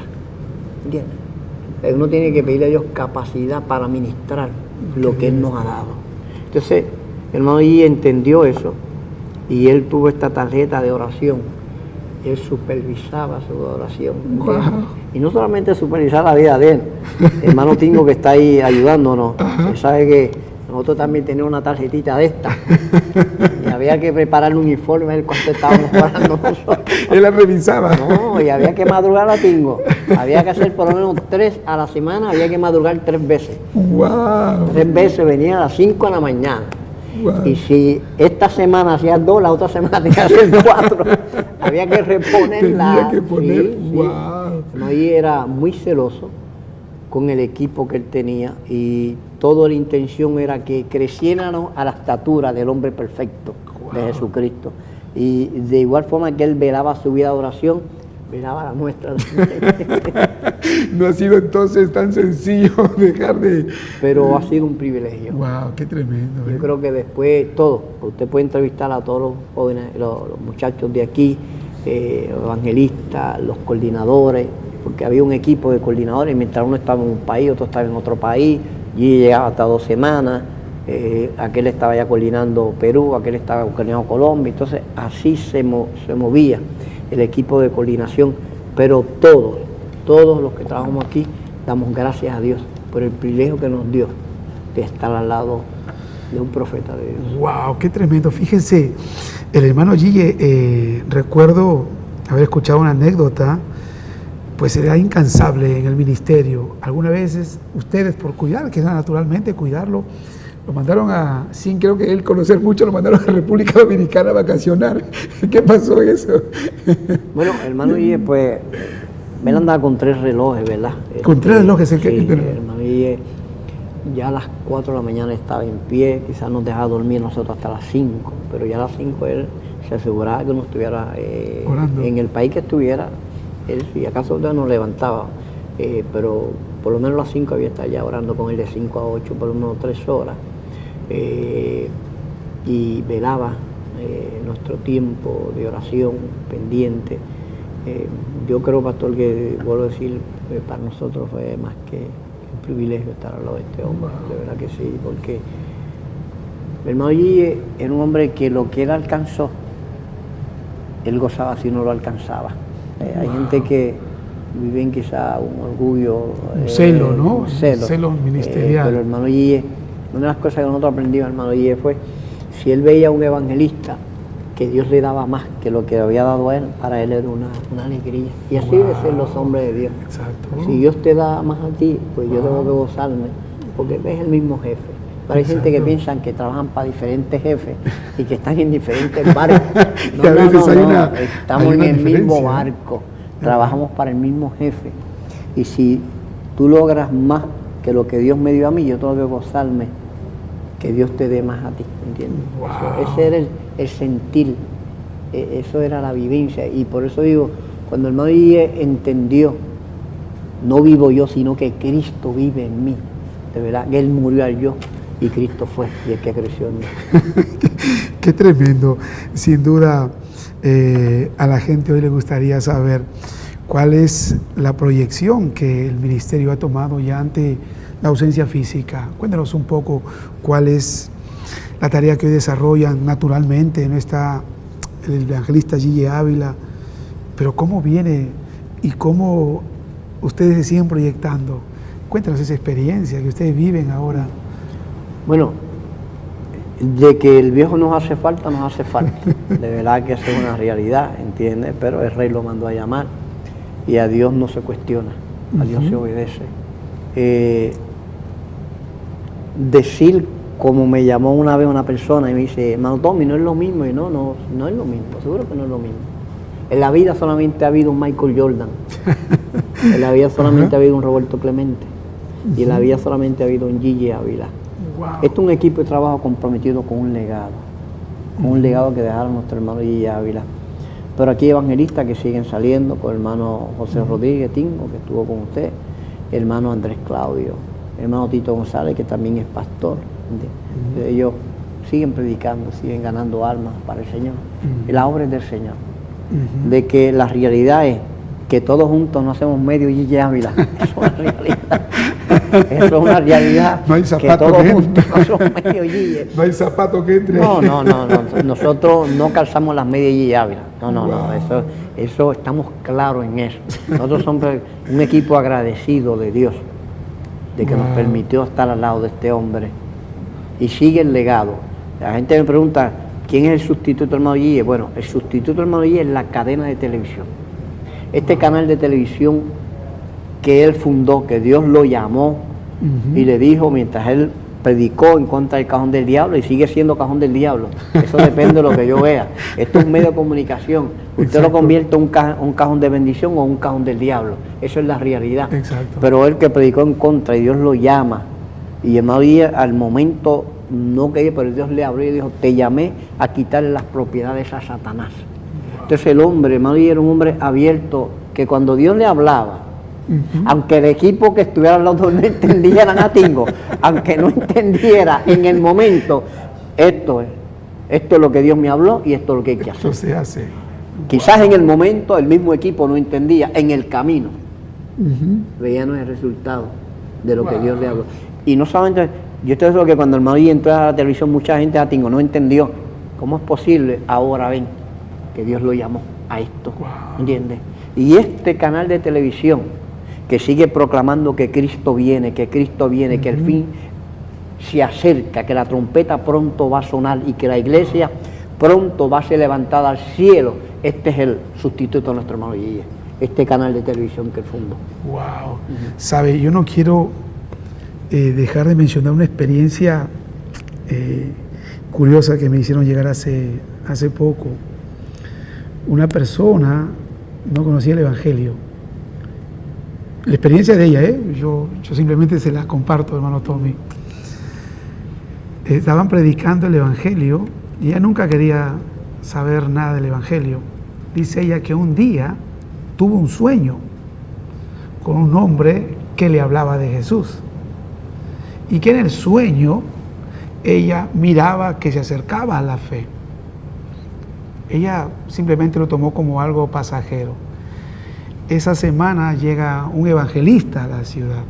¿Entiendes? Uno tiene que pedirle a Dios capacidad para administrar lo que Él nos ha dado. Entonces, el hermano allí entendió eso y él tuvo esta tarjeta de oración. Él supervisaba su oración. Wow. Y no solamente supervisar la vida de él. El hermano Tingo que está ahí ayudándonos, él sabe que nosotros también teníamos una tarjetita de esta. Y había que preparar un uniforme él cuando estábamos parando nosotros. Él la revisaba. No, y había que madrugar a Tingo. Había que hacer por lo menos 3 a la semana, había que madrugar 3 veces. ¡Wow! 3 veces venía a las 5 de la mañana. Wow. Y si esta semana hacía 2, la otra semana tenía que hacer 4. Había que reponerla. Tenía que poner, Sí. wow. Ahí era muy celoso con el equipo que él tenía y toda la intención era que creciéramos a la estatura del hombre perfecto, de Jesucristo. Y de igual forma que él velaba su vida de oración, velaba la nuestra. No ha sido entonces tan sencillo dejar de... Pero ha sido un privilegio. ¡Wow! ¡Qué tremendo! Yo creo que después todo, usted puede entrevistar a todos los jóvenes, los muchachos de aquí, los evangelistas, los coordinadores, porque había un equipo de coordinadores, mientras uno estaba en un país, otro estaba en otro país, y llegaba hasta 2 semanas, aquel estaba ya coordinando Perú, aquel estaba coordinando Colombia, entonces así se movía el equipo de coordinación, pero todos los que trabajamos aquí, damos gracias a Dios por el privilegio que nos dio de estar al lado de un profeta de Dios. ¡Wow! ¡Qué tremendo! Fíjense, el hermano Gille, recuerdo haber escuchado una anécdota, pues era incansable en el ministerio. Algunas veces ustedes por cuidar, que era naturalmente cuidarlo, lo mandaron sin creo que él conocer mucho, lo mandaron a República Dominicana a vacacionar. ¿Qué pasó eso? Bueno, hermano Gille, pues, él andaba con 3 relojes, ¿verdad? ¿Con 3 relojes? Sí, hermano Gille, ya a las 4 de la mañana estaba en pie, quizás nos dejaba dormir nosotros hasta las 5, pero ya a las 5 él se aseguraba que uno estuviera en el país que estuviera, él si acaso ya nos levantaba, pero por lo menos a las 5 había estado ya orando con él de 5 a 8, por lo menos 3 horas, y velaba nuestro tiempo de oración pendiente. Yo creo, pastor, que vuelvo a decir, para nosotros fue más que un privilegio estar al lado de este hombre, de verdad que sí, porque el hermano Gille era un hombre que lo que él alcanzó, él gozaba si no lo alcanzaba. Hay gente que viven quizá un orgullo, un celo, ¿no? Un celo ministerial. Pero el hermano Gille, una de las cosas que nosotros aprendimos al hermano Gille fue, si él veía a un evangelista que Dios le daba más que lo que había dado a él, para él era una alegría. Y así deben ser los hombres de Dios. Exacto. Si Dios te da más a ti, pues yo tengo que gozarme, porque es el mismo jefe. Pero hay gente que piensan que trabajan para diferentes jefes y que están en diferentes barcos. No, estamos en el mismo barco, trabajamos para el mismo jefe. Y si tú logras más que lo que Dios me dio a mí, yo tengo que gozarme que Dios te dé más a ti, ¿entiendes? Wow. Ese era el sentir, eso era la vivencia. Y por eso digo, cuando el hermano Gille entendió, no vivo yo, sino que Cristo vive en mí. De verdad, que Él murió al yo y Cristo fue y el que creció en mí. Qué tremendo. Sin duda, a la gente hoy le gustaría saber cuál es la proyección que el ministerio ha tomado ya ante la ausencia física. Cuéntanos un poco cuál es la tarea que hoy desarrollan. Naturalmente, no está el evangelista Gille Ávila, pero cómo viene y cómo ustedes se siguen proyectando. Cuéntanos esa experiencia que ustedes viven ahora. Bueno, de que el viejo nos hace falta, nos hace falta. De verdad que eso es una realidad, ¿entiendes? Pero el rey lo mandó a llamar y a Dios no se cuestiona, a Dios se obedece. Decir como me llamó una vez una persona y me dice, hermano Tommy, no es lo mismo. Y no es lo mismo, seguro que no es lo mismo. En la vida solamente ha habido un Michael Jordan. En la vida solamente ha habido un Roberto Clemente. Y en la vida solamente ha habido un Gigi Ávila. Wow. Este es un equipo de trabajo comprometido con un legado. Con un legado que dejaron nuestro hermano Gigi Ávila. Pero aquí hay evangelistas que siguen saliendo, con el hermano José Rodríguez Tingo, que estuvo con usted, el hermano Andrés Claudio, el hermano Tito González, que también es pastor. Ellos siguen predicando, siguen ganando almas para el Señor. La obra es del Señor. De que la realidad es que todos juntos no hacemos medio Gigi Ávila. Eso es una realidad. Eso es una realidad. No hay que todos juntos no somos medio Gigi. No hay zapato que entre. No. Nosotros no calzamos las medias Gigi Ávila. No. Eso estamos claros en eso. Nosotros somos un equipo agradecido de Dios, de que nos permitió estar al lado de este hombre. Y sigue el legado. La gente me pregunta, ¿quién es el sustituto del hermano Gigi? Bueno, el sustituto del hermano Gigi es la cadena de televisión. Este canal de televisión que él fundó, que Dios lo llamó y le dijo mientras él predicó en contra del cajón del diablo, y sigue siendo cajón del diablo. Eso depende de lo que yo vea. Esto es un medio de comunicación. Usted Exacto. lo convierte en un cajón de bendición o un cajón del diablo. Eso es la realidad. Exacto. Pero él que predicó en contra y Dios lo llama, y el hermano Gigi al momento no quería, pero Dios le abrió y dijo, te llamé a quitarle las propiedades a Satanás. Entonces el hombre, hermano Gigi, era un hombre abierto, que cuando Dios le hablaba, aunque el equipo que estuviera al lado no entendiera natingo, aunque no entendiera en el momento, esto es lo que Dios me habló y esto es lo que hay que hacer. Eso se hace. Quizás en el momento el mismo equipo no entendía, en el camino veían el resultado de lo que Dios le habló. Y no solamente, yo estoy seguro que cuando el hermano Gigi entró a la televisión, mucha gente de natingo no entendió cómo es posible. Ahora ven que Dios lo llamó a esto, ¿entiendes? Y este canal de televisión que sigue proclamando que Cristo viene, que el fin se acerca, que la trompeta pronto va a sonar y que la iglesia pronto va a ser levantada al cielo. Este es el sustituto de nuestro hermano Gigi, este canal de televisión que él fundó. Wow. Sabe, yo no quiero dejar de mencionar una experiencia curiosa que me hicieron llegar hace poco. Una persona no conocía el Evangelio. La experiencia de ella, yo simplemente se la comparto, hermano Tommy. Estaban predicando el Evangelio y ella nunca quería saber nada del Evangelio. Dice ella que un día tuvo un sueño con un hombre que le hablaba de Jesús y que en el sueño ella miraba que se acercaba a la fe. Ella simplemente lo tomó como algo pasajero. Esa semana llega un evangelista a la ciudad.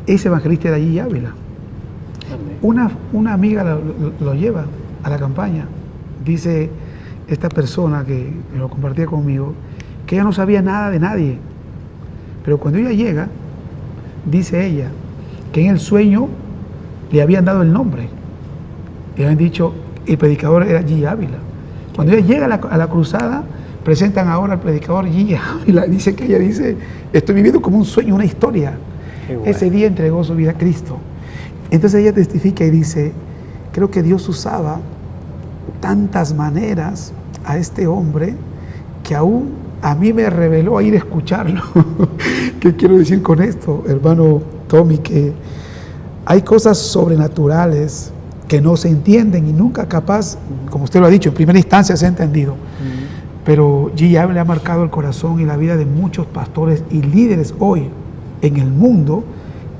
Ese evangelista era Gigi Ávila. Una amiga lo lleva a la campaña. Dice esta persona que lo compartía conmigo, que ella no sabía nada de nadie. Pero cuando ella llega, dice ella, que en el sueño le habían dado el nombre. Le habían dicho, el predicador era Gigi Ávila. Cuando ella llega a la cruzada, presentan ahora al predicador Gigi Ávila. Dice que ella dice, estoy viviendo como un sueño, una historia. Bueno. Ese día entregó su vida a Cristo. Entonces ella testifica y dice, creo que Dios usaba tantas maneras a este hombre que aún a mí me reveló a ir a escucharlo. ¿Qué quiero decir con esto, hermano Tommy? Que hay cosas sobrenaturales que no se entienden y nunca capaz, como usted lo ha dicho, en primera instancia se ha entendido. Pero Gigi Ávila ha marcado el corazón y la vida de muchos pastores y líderes hoy en el mundo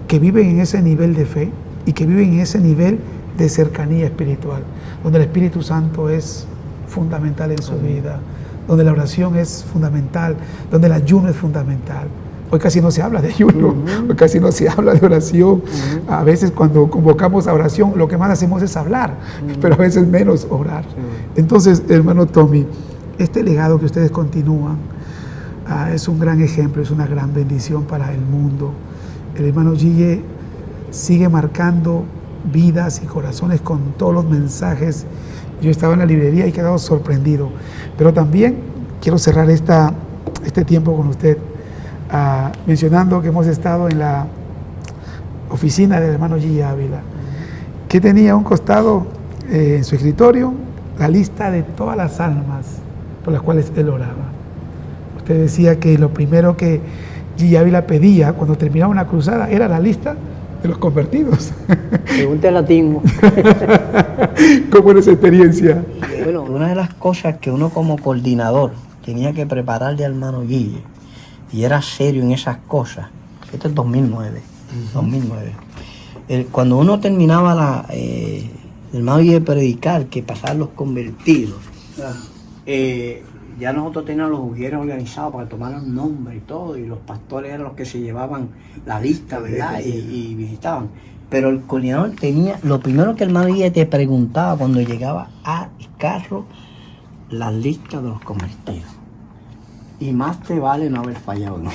que viven en ese nivel de fe y que viven en ese nivel de cercanía espiritual, donde el Espíritu Santo es fundamental en su vida, donde la oración es fundamental, donde el ayuno es fundamental. Hoy casi no se habla de ayuno, hoy casi no se habla de oración. A veces cuando convocamos a oración, lo que más hacemos es hablar, pero a veces menos orar. Entonces, hermano Tommy, este legado que ustedes continúan es un gran ejemplo, es una gran bendición para el mundo. El hermano Gigi sigue marcando vidas y corazones con todos los mensajes. Yo estaba en la librería y he quedado sorprendido. Pero también quiero cerrar este tiempo con usted mencionando que hemos estado en la oficina del hermano Gigi Ávila, Aquí tenía a un costado en su escritorio la lista de todas las almas por las cuales él oraba. Usted decía que lo primero que G. Ávila pedía cuando terminaba una cruzada era la lista de los convertidos. Pregúntale a Timo. ¿Cómo era esa experiencia? Bueno, una de las cosas que uno como coordinador tenía que prepararle al hermano Guille, y era serio en esas cosas, esto es 2009, 2009. Cuando uno terminaba el hermano Guille de predicar, que pasaban los convertidos, ya nosotros teníamos los ujieres organizados para tomar los nombres y todo, y los pastores eran los que se llevaban la lista, ¿verdad? Y visitaban. Pero el coordinador tenía, lo primero que el hermano Guille te preguntaba cuando llegaba al carro, las listas de los convertidos. Y más te vale no haber fallado, ¿no?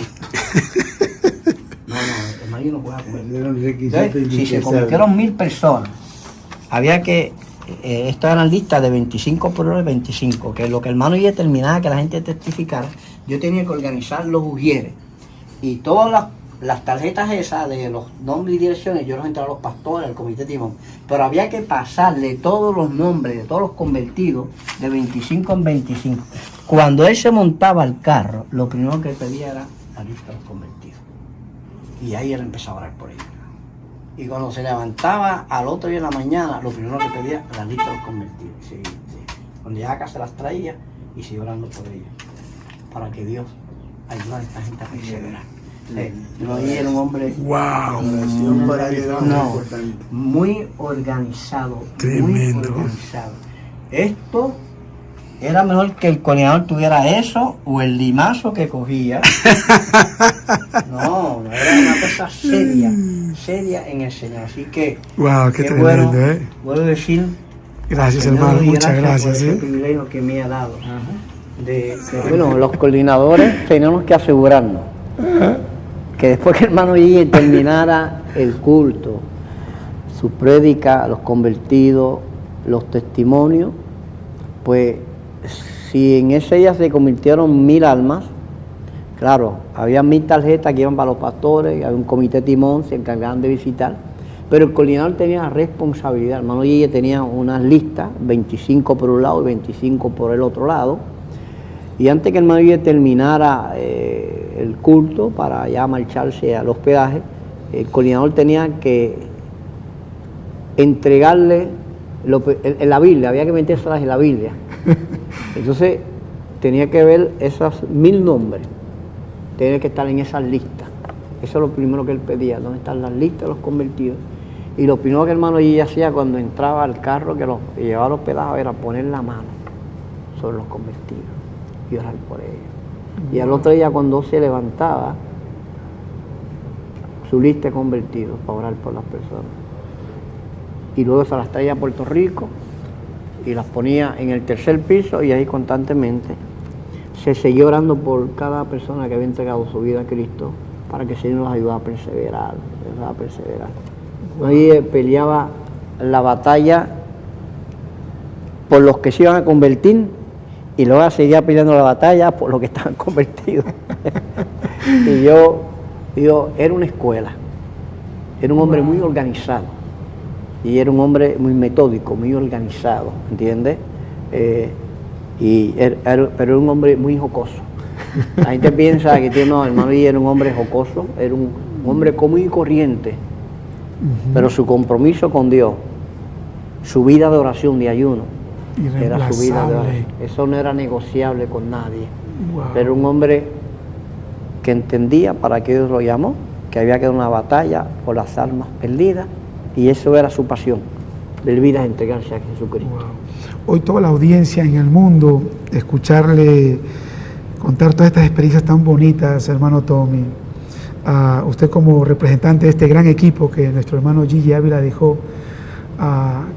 No, el hermano Guille no puede comer. Entonces, si se convirtieron 1000 personas, había que... esto eran listas de 25 por hora y 25, que lo que el hermano Guille terminaba, que la gente testificara, yo tenía que organizar los ujieres. Y todas las tarjetas esas de los nombres y direcciones, yo los entregaba a los pastores, al comité timón. Pero había que pasarle todos los nombres de todos los convertidos de 25 en 25. Cuando él se montaba al carro, lo primero que pedía era la lista de los convertidos. Y ahí él empezaba a orar por ellos. Y cuando se levantaba al otro día en la mañana, lo primero que pedía era la lista de los convertidos. Sí. Cuando llegaba a casa las traía y se iba orando por ellos. Para que Dios ayudara a esta gente a perseverar. No, y era un hombre muy organizado. Tremendo. Muy organizado. Esto era mejor que el coordinador tuviera eso o el limazo que cogía. No, era una cosa seria en el Señor. Así que, wow, qué tremendo, bueno, puedo decir, gracias hermano, muchas gracias. Por ese privilegio que me ha dado. Bueno, los coordinadores tenemos que asegurarnos que después que el hermano Guille terminara el culto, su prédica, los convertidos, los testimonios, pues si en ese día se convirtieron 1000 almas, claro, había 1000 tarjetas que iban para los pastores, había un comité timón, se encargaban de visitar, pero el coordinador tenía la responsabilidad. El hermano Guille tenía unas listas, 25 por un lado y 25 por el otro lado, y antes que el hermano Guille terminara el culto para ya marcharse al hospedaje, el coordinador tenía que entregarle en la Biblia, había que metérselas en la Biblia. Entonces tenía que ver esos 1000 nombres, tenía que estar en esas listas. Eso es lo primero que él pedía, dónde están las listas de los convertidos. Y lo primero que el hermano Guille hacía cuando entraba al carro que los llevaba a los pedazos era poner la mano sobre los convertidos y orar por ellos. Y al otro día cuando se levantaba, su lista de convertidos para orar por las personas. Y luego se las traía a Puerto Rico y las ponía en el tercer piso y ahí constantemente se seguía orando por cada persona que había entregado su vida a Cristo para que el Señor los ayudara a perseverar, Ahí peleaba la batalla por los que se iban a convertir y luego seguía peleando la batalla por los que estaban convertidos. Y yo era una escuela, era un hombre muy organizado y era un hombre muy metódico, muy organizado, ¿entiendes? Pero era un hombre muy jocoso. La gente piensa que el hermano Guille era un hombre jocoso, era un hombre común y corriente, pero su compromiso con Dios, su vida de oración, de ayuno, era su vida de oración. Eso no era negociable con nadie. Wow. Era un hombre que entendía para qué Dios lo llamó, que había que dar una batalla por las almas perdidas, y eso era su pasión, ver vidas entregarse a Jesucristo. Wow. Hoy toda la audiencia en el mundo, escucharle contar todas estas experiencias tan bonitas, hermano Tommy, usted como representante de este gran equipo que nuestro hermano Gigi Ávila dejó,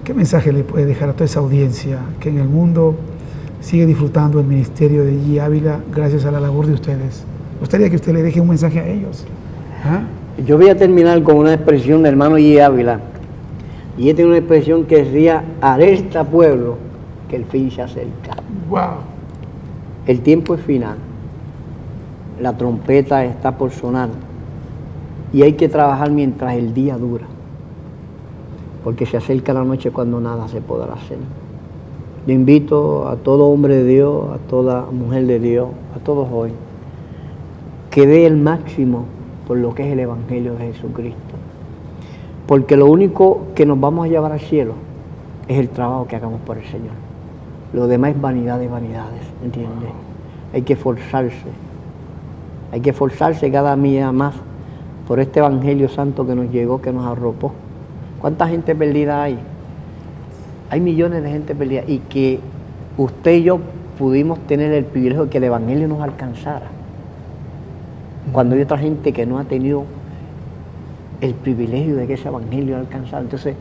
¿qué mensaje le puede dejar a toda esa audiencia que en el mundo sigue disfrutando el ministerio de Gigi Ávila gracias a la labor de ustedes? Me gustaría que usted le deje un mensaje a ellos. Yo voy a terminar con una expresión del hermano Gigi Ávila, y esta es una expresión que decía: alerta pueblo, que el fin se acerca. Wow. El tiempo es final, la trompeta está por sonar y hay que trabajar mientras el día dura. porque se acerca la noche cuando nada se podrá hacer. Yo invito a todo hombre de Dios, a toda mujer de Dios, a todos hoy, que dé el máximo por lo que es el Evangelio de Jesucristo. Porque lo único que nos vamos a llevar al cielo es el trabajo que hagamos por el Señor. Lo demás es vanidad de vanidades, ¿entiendes? Hay que esforzarse cada día más por este Evangelio santo que nos llegó, que nos arropó. ¿Cuánta gente perdida hay? Hay millones de gente perdida, y que usted y yo pudimos tener el privilegio de que el Evangelio nos alcanzara, cuando hay otra gente que no ha tenido el privilegio de que ese Evangelio alcanzara. Entonces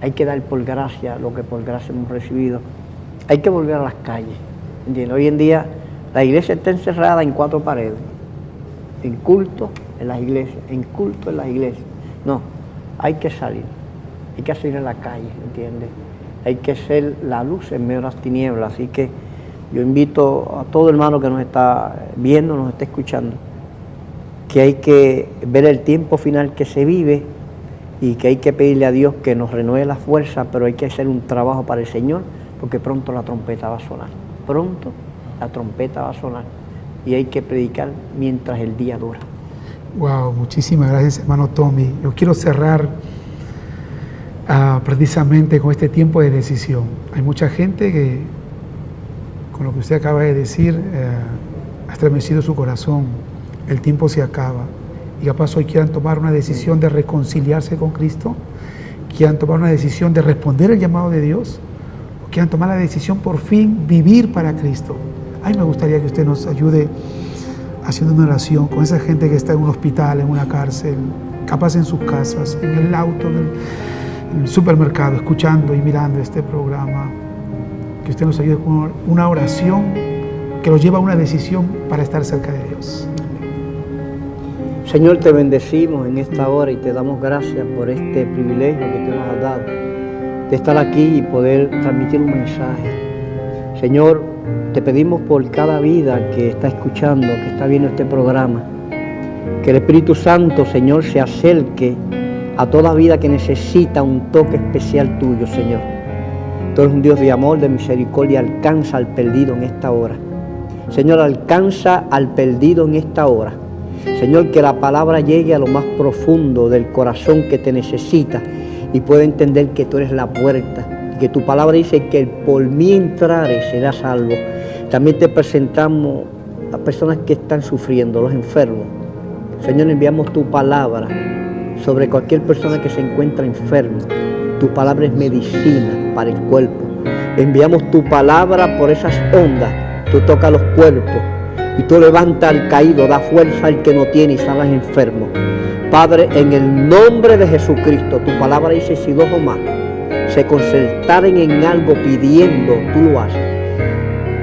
hay que dar por gracia lo que por gracia hemos recibido. Hay que volver a las calles, ¿entiendes? Hoy en día la iglesia está encerrada en 4 paredes, en culto en las iglesias, en culto en las iglesias. No, hay que salir a la calle, ¿entiendes? Hay que ser la luz en medio de las tinieblas. Así que yo invito a todo hermano que nos está viendo, nos está escuchando, que hay que ver el tiempo final que se vive y que hay que pedirle a Dios que nos renueve la fuerza, pero hay que hacer un trabajo para el Señor, porque pronto la trompeta va a sonar. Pronto la trompeta va a sonar y hay que predicar mientras el día dura. Wow, muchísimas gracias, hermano Tommy. Yo quiero cerrar precisamente con este tiempo de decisión. Hay mucha gente que, con lo que usted acaba de decir, ha estremecido su corazón. El tiempo se acaba y capaz hoy quieran tomar una decisión de reconciliarse con Cristo, quieran tomar una decisión de responder el llamado de Dios, o quieran tomar la decisión por fin vivir para Cristo. Ay, me gustaría que usted nos ayude haciendo una oración con esa gente que está en un hospital, en una cárcel, capaz en sus casas, en el auto, en el supermercado, escuchando y mirando este programa. Que usted nos ayude con una oración que los lleva a una decisión para estar cerca de Dios. Señor, te bendecimos en esta hora y te damos gracias por este privilegio que tú nos has dado de estar aquí y poder transmitir un mensaje. Señor, te pedimos por cada vida que está escuchando, que está viendo este programa, que el Espíritu Santo, Señor, se acerque a toda vida que necesita un toque especial tuyo, Señor. Tú eres un Dios de amor, de misericordia, alcanza al perdido en esta hora. Señor, alcanza al perdido en esta hora. Señor, que la palabra llegue a lo más profundo del corazón que te necesita y pueda entender que tú eres la puerta y que tu palabra dice que por mí entrare será salvo. También te presentamos a personas que están sufriendo, los enfermos. Señor, enviamos tu palabra sobre cualquier persona que se encuentra enferma. Tu palabra es medicina para el cuerpo. Enviamos tu palabra por esas ondas. Tú tocas los cuerpos y tú levantas al caído, da fuerza al que no tiene y sanas enfermo. Padre, en el nombre de Jesucristo, tu palabra dice, si 2 o más se concertaren en algo pidiendo, tú lo haces.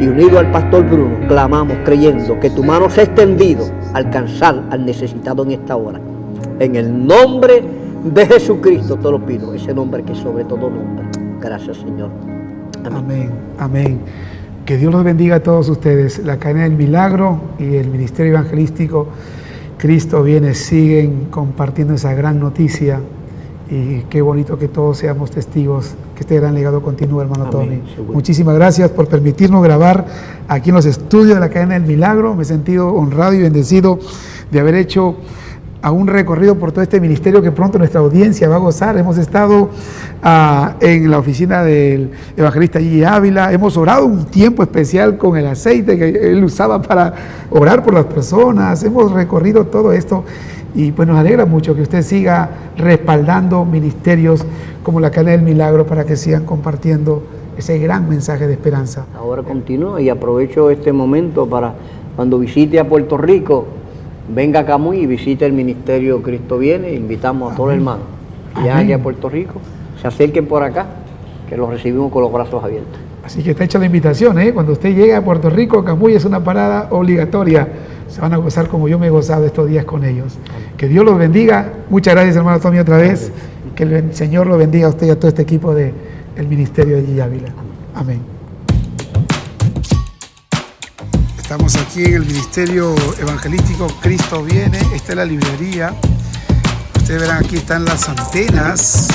Y unido al pastor Bruno, clamamos creyendo que tu mano se ha extendido a alcanzar al necesitado en esta hora. En el nombre de Jesucristo te lo pido, ese nombre que es sobre todo nombre. Gracias, Señor. Amén. Amén, amén. Que Dios los bendiga a todos ustedes. La Cadena del Milagro y el Ministerio Evangelístico Cristo Viene siguen compartiendo esa gran noticia, y qué bonito que todos seamos testigos que este gran legado continúe, hermano Tommy. Muchísimas gracias por permitirnos grabar aquí en los estudios de la Cadena del Milagro. Me he sentido honrado y bendecido de haber hecho a un recorrido por todo este ministerio que pronto nuestra audiencia va a gozar. Hemos estado en la oficina del evangelista Gigi Ávila, hemos orado un tiempo especial con el aceite que él usaba para orar por las personas, hemos recorrido todo esto y pues nos alegra mucho que usted siga respaldando ministerios como la Cadena del Milagro para que sigan compartiendo ese gran mensaje de esperanza. Ahora continúo y aprovecho este momento para cuando visite a Puerto Rico, venga a Camuy y visite el Ministerio Cristo Viene. Invitamos a todos los hermanos que llegan aquí a Puerto Rico, se acerquen por acá, que los recibimos con los brazos abiertos. Así que está hecha la invitación, ¿eh? Cuando usted llegue a Puerto Rico, Camuy es una parada obligatoria. Se van a gozar como yo me he gozado estos días con ellos. Que Dios los bendiga. Muchas gracias, hermano Tommy, otra vez. Que el Señor lo bendiga a usted y a todo este equipo del Ministerio de Gigi Ávila. Amén. Estamos aquí en el Ministerio Evangelístico Cristo Viene. Esta es la librería. Ustedes verán, aquí están las antenas